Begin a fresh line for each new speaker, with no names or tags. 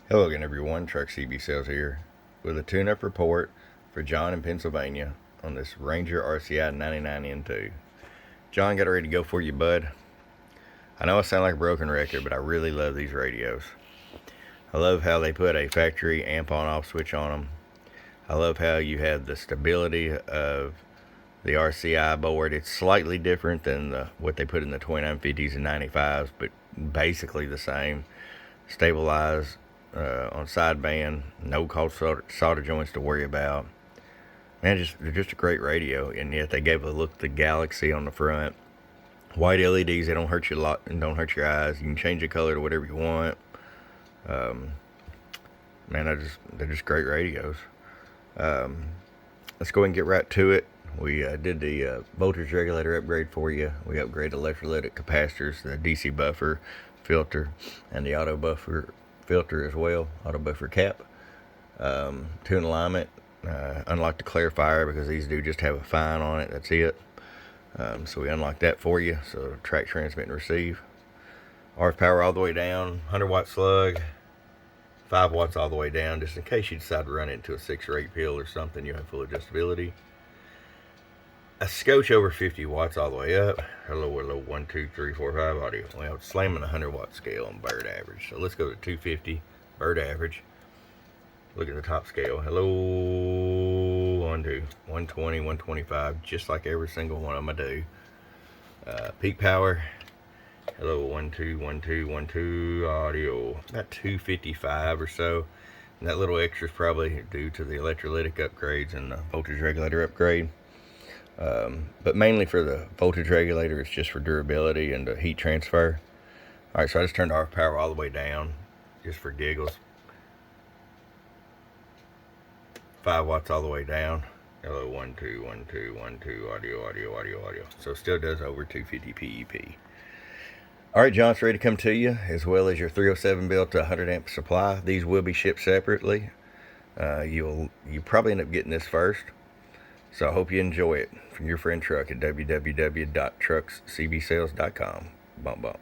Hello again, everyone. Truck CB Sales here with a tune-up report for John in Pennsylvania on this Ranger RCI 99N2. John, got it ready to go for you, bud. I know I sound like a broken record, but I really love these radios. I love how they put a factory amp on-off switch on them. I love how you have the stability of the RCI board. It's slightly different than what they put in the 2950s and 95s, but basically the same. Stabilized on sideband, no cold solder joints to worry about. Man, they're just a great radio, and yet they gave a look to the Galaxy on the front. White LEDs, they don't hurt you a lot and don't hurt your eyes. You can change the color to whatever you want. Man, they're just great radios. Let's go ahead and get right to it. We did the voltage regulator upgrade for you. We upgraded electrolytic capacitors, the DC buffer filter, and the auto buffer filter as well, auto buffer cap. Tune alignment, unlock the clarifier because these do just have a fine on it, that's it. So we unlocked that for you, so track, transmit, and receive. RF power all the way down, 100 watt slug, 5 watts all the way down, just in case you decide to run into a 6 or 8 pill or something, you have full adjustability. A scotch over 50 watts all the way up. Hello, 1, 2, 3, 4, 5 audio. Well, it's slamming a 100 watt scale on bird average. So let's go to 250 bird average. Look at the top scale. Hello, 1, 2, 120, 125, just like every single one of them I do. Peak power. Hello, 1, 2, 1, 2, 1, 2 audio. About 255 or so. And that little extra is probably due to the electrolytic upgrades and the voltage regulator upgrade. But mainly for the voltage regulator, it's just for durability and the heat transfer. Alright, so I just turned RF power all the way down, just for giggles. 5 watts all the way down. Hello, 1, 2, 1, 2, 1, 2, audio. So it still does over 250 PEP. Alright, John, it's ready to come to you, as well as your 307 built 100 amp supply. These will be shipped separately. You probably end up getting this first. So I hope you enjoy it. From your friend Truck at www.truckscbsales.com. Bump.